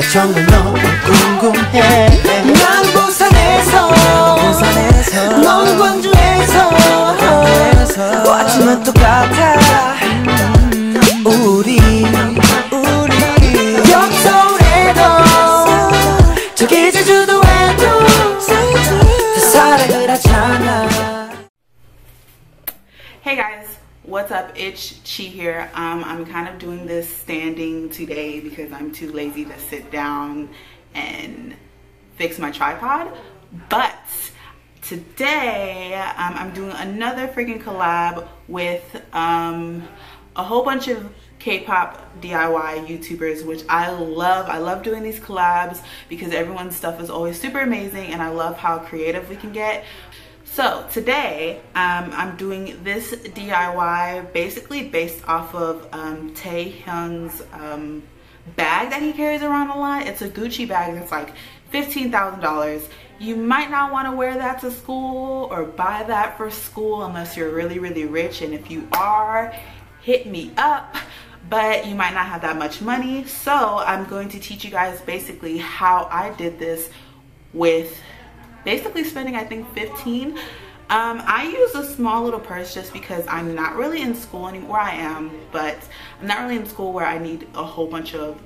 정말 너무 궁금해. 난 부산에서 너는 광주에서 하지만 똑같아. 우리 여기 서울에도 저기 제주도에도 다 사랑을 하잖아. Hey guys, what's up? It's Chi here. I'm kind of doing this standing today because I'm too lazy to sit down and fix my tripod. But today I'm doing another freaking collab with a whole bunch of K-pop DIY YouTubers, which I love. I love doing these collabs because everyone's stuff is always super amazing and I love how creative we can get. So today I'm doing this DIY basically based off of Taehyun's bag that he carries around a lot. It's a Gucci bag that's like $15,000. You might not want to wear that to school or buy that for school unless you're really rich, and if you are, hit me up. But you might not have that much money, so I'm going to teach you guys basically how I did this with basically spending I think 15. I use a small little purse just because I'm not really in school anymore. I am, but I'm not really in school where I need a whole bunch of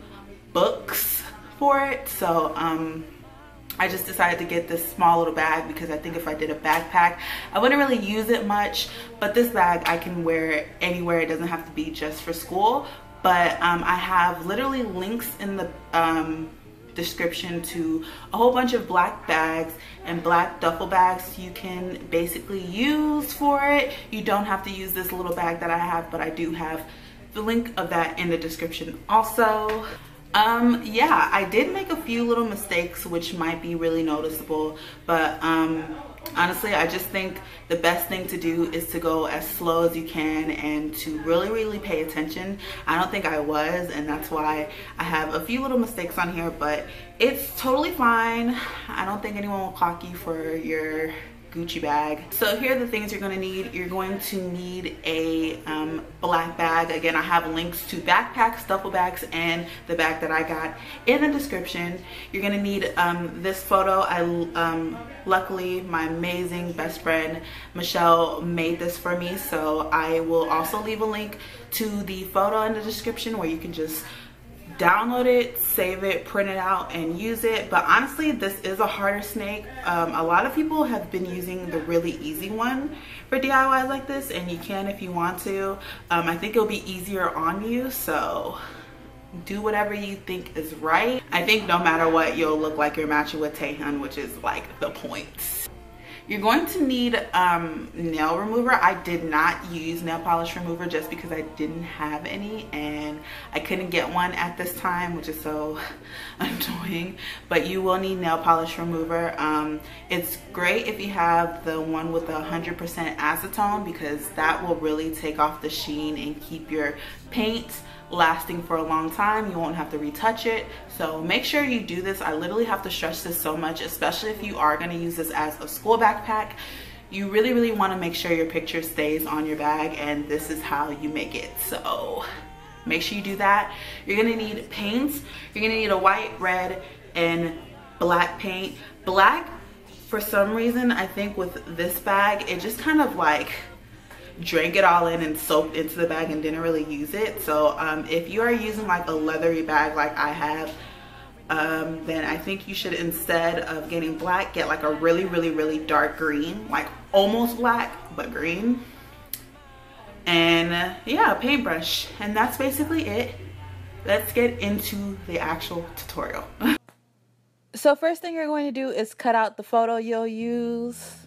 books for it. So I just decided to get this small little bag because I think if I did a backpack I wouldn't really use it much, but this bag I can wear anywhere. It doesn't have to be just for school. But I have literally links in the description to a whole bunch of black bags and black duffel bags you can basically use for it. You don't have to use this little bag that I have, but I do have the link of that in the description also. Yeah, I did make a few little mistakes which might be really noticeable, but honestly I just think the best thing to do is to go as slow as you can and to really pay attention. I don't think I was, and that's why I have a few little mistakes on here, but it's totally fine. I don't think anyone will clock you for your Gucci bag. So here are the things you're going to need. You're going to need a black bag. Again, I have links to backpacks, duffel bags, and the bag that I got in the description. You're going to need this photo. Luckily my amazing best friend Michelle made this for me, so I will also leave a link to the photo in the description where you can just download it, save it, print it out, and use it. But honestly, this is a harder snake. A lot of people have been using the really easy one for DIYs like this, and you can if you want to. I think it'll be easier on you, so do whatever you think is right. I think no matter what, you'll look like you're matching with Taehyun, which is like the point. You're going to need nail remover. I did not use nail polish remover just because I didn't have any and I couldn't get one at this time, which is so annoying. But you will need nail polish remover. It's great if you have the one with 100% acetone because that will really take off the sheen and keep your paint lasting for a long time. You won't have to retouch it, so make sure you do this. I literally have to stress this so much, especially if you are going to use this as a school backpack. You really want to make sure your picture stays on your bag, and this is how you make it, so make sure you do that. You're going to need paints. You're going to need a white, red, and black paint. Black, for some reason, I think with this bag it just kind of like drank it all in and soaked into the bag and didn't really use it. So if you are using like a leathery bag like I have, then I think you should, instead of getting black, get like a really dark green, like almost black but green. And yeah, a paintbrush, and that's basically it. Let's get into the actual tutorial. So first thing you're going to do is cut out the photo you'll use.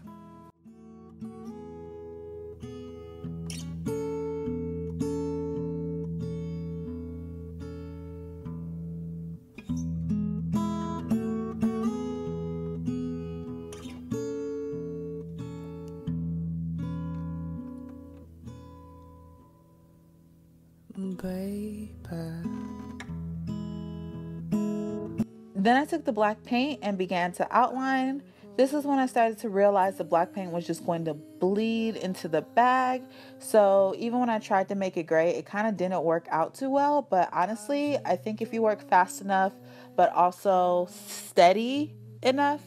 Then I took the black paint and began to outline This is when I started to realize the black paint was just going to bleed into the bag. So even when I tried to make it gray, it kind of didn't work out too well. But honestly, I think if you work fast enough, but also steady enough,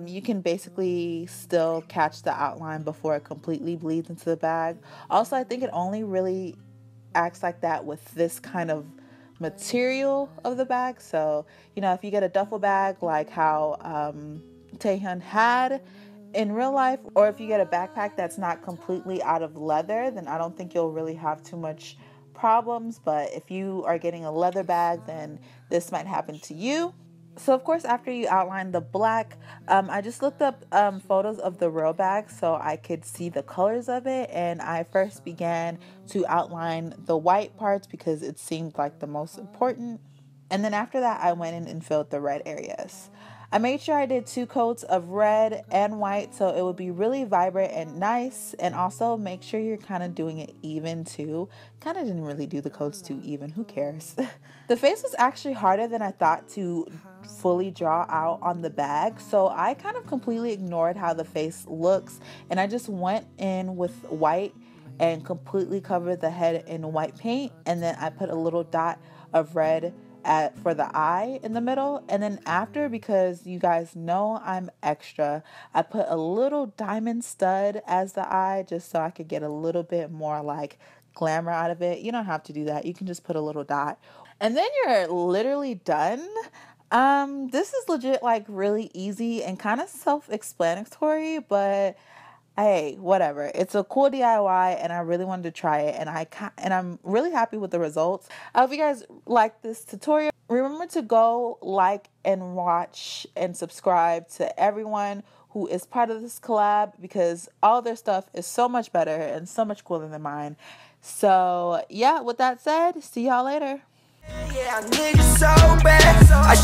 you can basically still catch the outline before it completely bleeds into the bag. Also, I think it only really acts like that with this kind of material of the bag. So, you know, if you get a duffel bag like how Taehyun had in real life, or if you get a backpack that's not completely out of leather, then I don't think you'll really have too much problems. But if you are getting a leather bag, then this might happen to you. So of course, after you outline the black, I just looked up photos of the real bag so I could see the colors of it. And I first began to outline the white parts because it seemed like the most important. And then after that, I went in and filled the red areas. I made sure I did 2 coats of red and white so it would be really vibrant and nice. And also make sure you're kind of doing it even too. Kind of didn't really do the coats too even. Who cares? The face was actually harder than I thought to fully draw out on the bag. So I kind of completely ignored how the face looks. And I just went in with white and completely covered the head in white paint. And then I put a little dot of red for the eye in the middle. And then after, because you guys know I'm extra, I put a little diamond stud as the eye just so I could get a little bit more like glamour out of it. You don't have to do that. You can just put a little dot. And then you're literally done. This is legit like really easy and kind of self-explanatory, but hey, whatever. It's a cool DIY and I really wanted to try it, and I'm really happy with the results. I hope you guys like this tutorial. Remember to go like and watch and subscribe to everyone who is part of this collab because all their stuff is so much better and so much cooler than mine. So yeah, with that said, see y'all later. Yeah, niggas so bad.